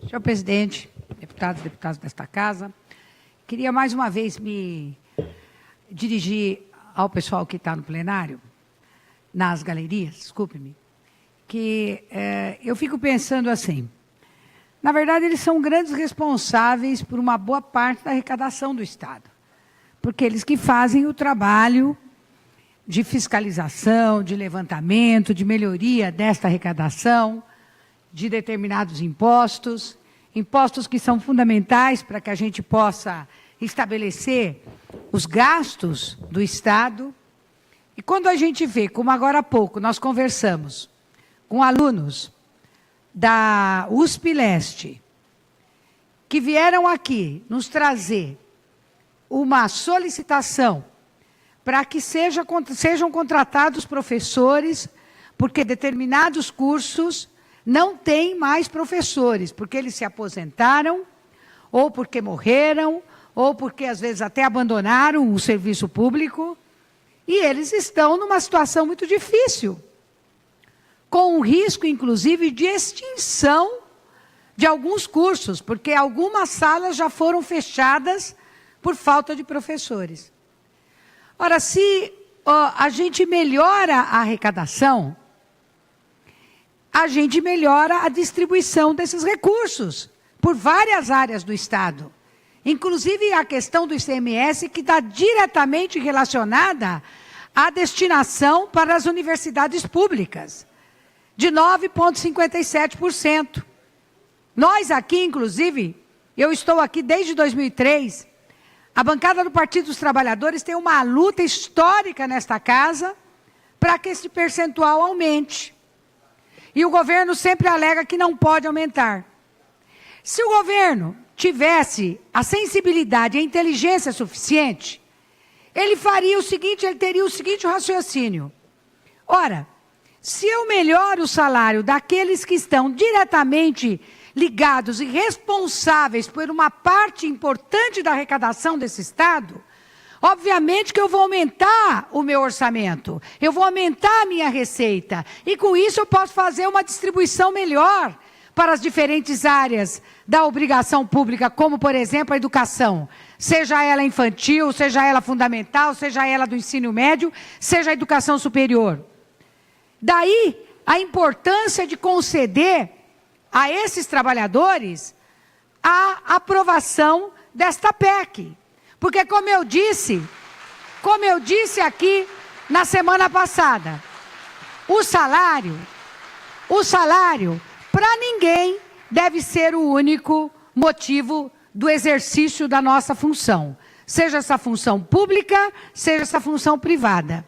Senhor presidente, deputados e deputadas desta casa, queria mais uma vez me dirigir ao pessoal que está no plenário, nas galerias, desculpe-me, que eu fico pensando assim, na verdade eles são grandes responsáveis por uma boa parte da arrecadação do Estado, porque eles que fazem o trabalho de fiscalização, de levantamento, de melhoria desta arrecadação, de determinados impostos, impostos que são fundamentais para que a gente possa estabelecer os gastos do Estado. E quando a gente vê, como agora há pouco nós conversamos com alunos da USP Leste, que vieram aqui nos trazer uma solicitação para que sejam contratados professores, porque determinados cursos não têm mais professores, porque eles se aposentaram, ou porque morreram, ou porque às vezes até abandonaram o serviço público, e eles estão numa situação muito difícil, com um risco, inclusive, de extinção de alguns cursos, porque algumas salas já foram fechadas por falta de professores. Ora, se a gente melhora a arrecadação, a gente melhora a distribuição desses recursos por várias áreas do Estado. Inclusive a questão do ICMS, que está diretamente relacionada à destinação para as universidades públicas, de 9,57%. Nós aqui, inclusive, eu estou aqui desde 2003, a bancada do Partido dos Trabalhadores tem uma luta histórica nesta casa para que esse percentual aumente. E o governo sempre alega que não pode aumentar. Se o governo tivesse a sensibilidade e a inteligência suficiente, ele faria o seguinte, ele teria o seguinte raciocínio. Ora, se eu melhoro o salário daqueles que estão diretamente ligados e responsáveis por uma parte importante da arrecadação desse Estado, obviamente que eu vou aumentar o meu orçamento, eu vou aumentar a minha receita, e com isso eu posso fazer uma distribuição melhor para as diferentes áreas da obrigação pública, como, por exemplo, a educação, seja ela infantil, seja ela fundamental, seja ela do ensino médio, seja a educação superior. Daí a importância de conceder a esses trabalhadores a aprovação desta PEC. Porque, como eu disse aqui na semana passada, o salário, para ninguém deve ser o único motivo do exercício da nossa função. Seja essa função pública, seja essa função privada.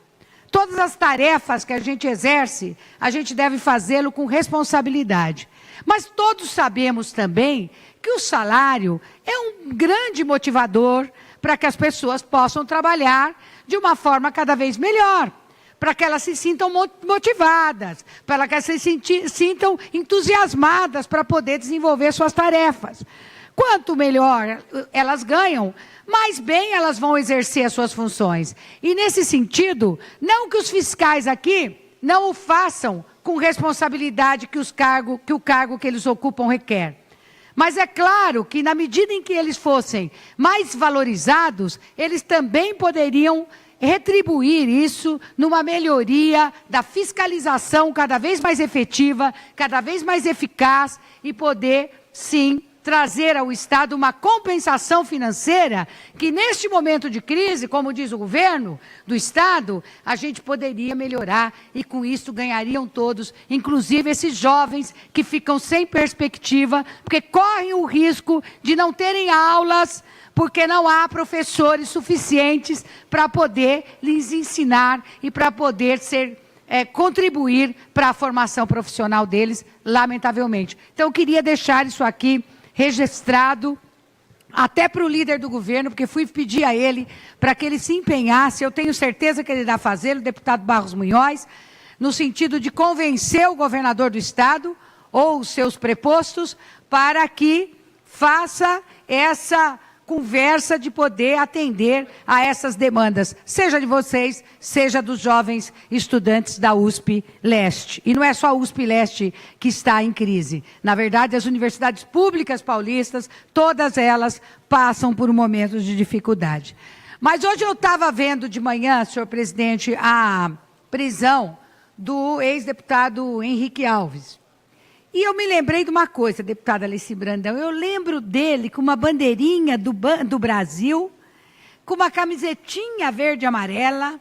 Todas as tarefas que a gente exerce, a gente deve fazê-lo com responsabilidade. Mas todos sabemos também que o salário é um grande motivador para que as pessoas possam trabalhar de uma forma cada vez melhor, para que elas se sintam motivadas, para que elas se sintam entusiasmadas para poder desenvolver suas tarefas. Quanto melhor elas ganham, mais bem elas vão exercer as suas funções. E nesse sentido, não que os fiscais aqui não o façam com responsabilidade que o cargo que eles ocupam requer. Mas é claro que na medida em que eles fossem mais valorizados, eles também poderiam retribuir isso numa melhoria da fiscalização cada vez mais efetiva, cada vez mais eficaz e poder, sim, trazer ao Estado uma compensação financeira que, neste momento de crise, como diz o governo do Estado, a gente poderia melhorar e, com isso, ganhariam todos, inclusive esses jovens que ficam sem perspectiva, porque correm o risco de não terem aulas, porque não há professores suficientes para poder lhes ensinar e para poder contribuir para a formação profissional deles, lamentavelmente. Então, eu queria deixar isso aqui registrado, até para o líder do governo, porque fui pedir a ele para que ele se empenhasse, eu tenho certeza que ele irá fazer, o deputado Barros Munhoz, no sentido de convencer o governador do Estado, ou os seus prepostos, para que faça essa conversa de poder atender a essas demandas, seja de vocês, seja dos jovens estudantes da USP Leste. E não é só a USP Leste que está em crise. Na verdade, as universidades públicas paulistas, todas elas passam por um momento de dificuldade. Mas hoje eu estava vendo de manhã, senhor presidente, a prisão do ex-deputado Henrique Alves. E eu me lembrei de uma coisa, deputada Alice Brandão, eu lembro dele com uma bandeirinha do Brasil, com uma camisetinha verde e amarela,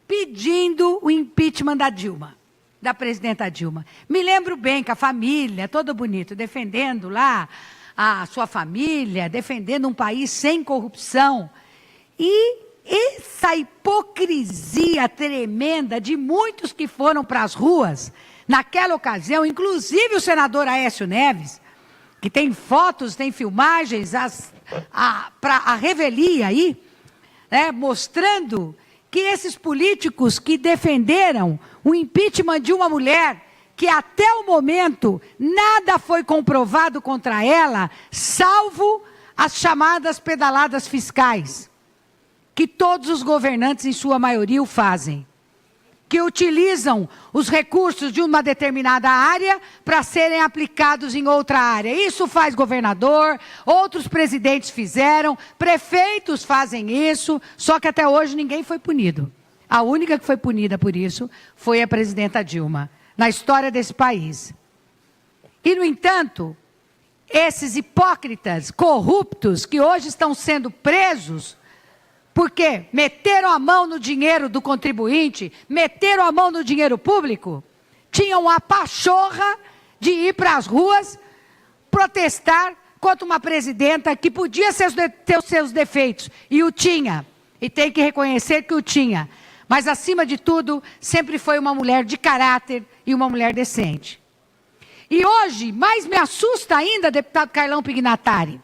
pedindo o impeachment da Dilma, da presidenta Dilma. Me lembro bem com a família, todo bonito, defendendo lá a sua família, defendendo um país sem corrupção. E essa hipocrisia tremenda de muitos que foram para as ruas, naquela ocasião, inclusive o senador Aécio Neves, que tem fotos, tem filmagens, a revelia aí, mostrando que esses políticos que defenderam o impeachment de uma mulher, que até o momento nada foi comprovado contra ela, salvo as chamadas pedaladas fiscais, que todos os governantes, em sua maioria, o fazem. Que utilizam os recursos de uma determinada área para serem aplicados em outra área. Isso faz governador, outros presidentes fizeram, prefeitos fazem isso, só que até hoje ninguém foi punido. A única que foi punida por isso foi a presidenta Dilma, na história desse país. E, no entanto, esses hipócritas corruptos que hoje estão sendo presos, porque meteram a mão no dinheiro do contribuinte, meteram a mão no dinheiro público, tinham a pachorra de ir para as ruas protestar contra uma presidenta que podia ter os seus defeitos, e o tinha, e tem que reconhecer que o tinha. Mas, acima de tudo, sempre foi uma mulher de caráter e uma mulher decente. E hoje, mais me assusta ainda, deputado Carlão Pignatari,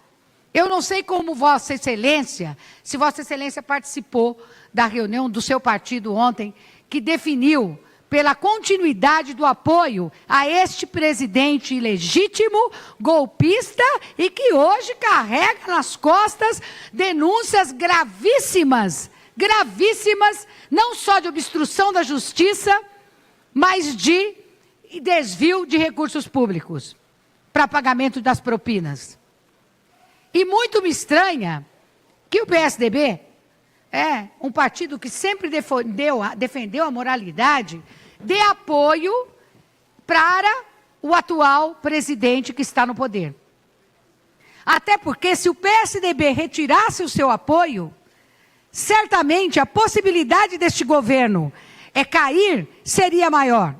eu não sei como Vossa Excelência, se Vossa Excelência participou da reunião do seu partido ontem, que definiu pela continuidade do apoio a este presidente ilegítimo, golpista, e que hoje carrega nas costas denúncias gravíssimas, gravíssimas, não só de obstrução da justiça, mas de desvio de recursos públicos para pagamento das propinas. E muito me estranha que o PSDB um partido que sempre defendeu a moralidade, dê apoio para o atual presidente que está no poder. Até porque, se o PSDB retirasse o seu apoio, certamente a possibilidade deste governo cair seria maior.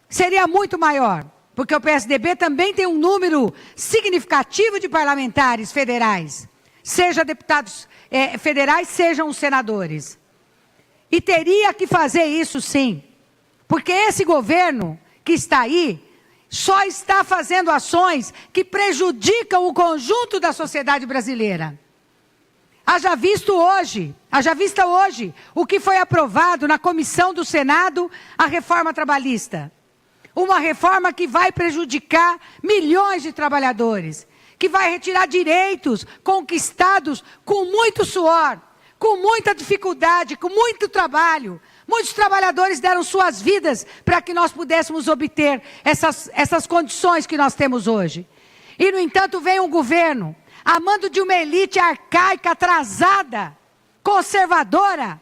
Seria muito maior. Porque o PSDB também tem um número significativo de parlamentares federais, seja deputados federais, sejam os senadores. E teria que fazer isso sim, porque esse governo que está aí só está fazendo ações que prejudicam o conjunto da sociedade brasileira. Haja vista hoje o que foi aprovado na comissão do Senado, a reforma trabalhista. Uma reforma que vai prejudicar milhões de trabalhadores, que vai retirar direitos conquistados com muito suor, com muita dificuldade, com muito trabalho. Muitos trabalhadores deram suas vidas para que nós pudéssemos obter essas condições que nós temos hoje. E, no entanto, vem um governo, a mando de uma elite arcaica, atrasada, conservadora,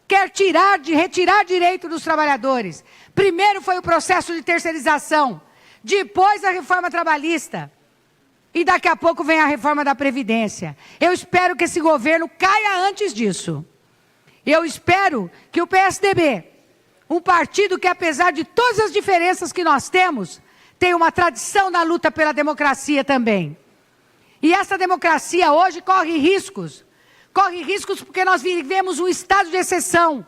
quer retirar direito dos trabalhadores. Primeiro foi o processo de terceirização, depois a reforma trabalhista, e daqui a pouco vem a reforma da Previdência. Eu espero que esse governo caia antes disso. Eu espero que o PSDB, um partido que, apesar de todas as diferenças que nós temos, tem uma tradição na luta pela democracia também. E essa democracia hoje corre riscos. Corre riscos porque nós vivemos um estado de exceção.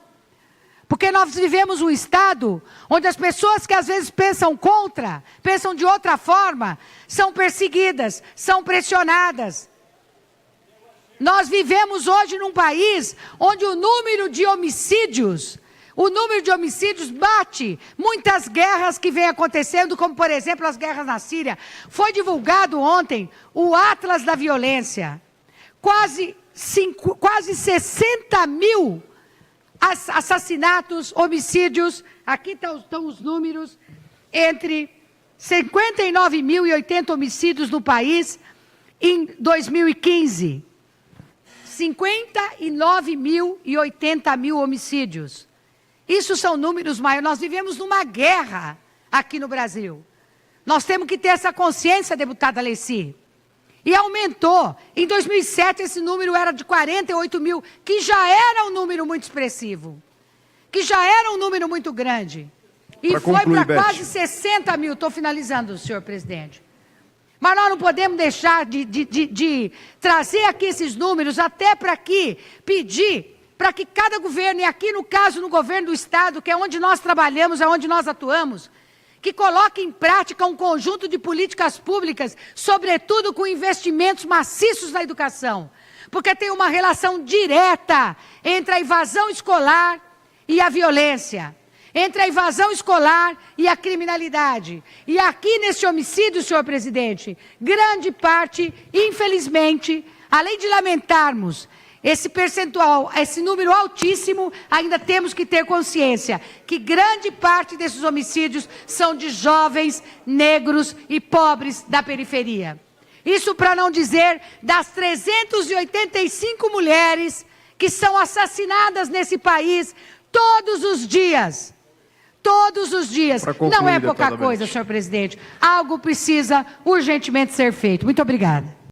Porque nós vivemos um estado onde as pessoas que às vezes pensam contra, pensam de outra forma, são perseguidas, são pressionadas. Nós vivemos hoje num país onde o número de homicídios bate muitas guerras que vêm acontecendo, como por exemplo as guerras na Síria. Foi divulgado ontem o Atlas da Violência. quase 60 mil assassinatos, homicídios, aqui estão os números, entre 59 mil e 80 homicídios no país em 2015. 59 mil e 80 mil homicídios. Isso são números maiores. Nós vivemos numa guerra aqui no Brasil. Nós temos que ter essa consciência, deputada Alessi. E aumentou. Em 2007, esse número era de 48 mil, que já era um número muito expressivo. Que já era um número muito grande. E foi para quase 60 mil. Estou finalizando, senhor presidente. Mas nós não podemos deixar de trazer aqui esses números, até para pedir para que cada governo, e aqui no caso no governo do Estado, que é onde nós trabalhamos, é onde nós atuamos, que coloque em prática um conjunto de políticas públicas, sobretudo com investimentos maciços na educação, porque tem uma relação direta entre a evasão escolar e a violência, entre a evasão escolar e a criminalidade. E aqui nesse homicídio, senhor presidente, grande parte, infelizmente, além de lamentarmos esse percentual, esse número altíssimo, ainda temos que ter consciência que grande parte desses homicídios são de jovens negros e pobres da periferia. Isso para não dizer das 385 mulheres que são assassinadas nesse país todos os dias. Todos os dias. Concluir, não é pouca coisa, senhor presidente. Algo precisa urgentemente ser feito. Muito obrigada.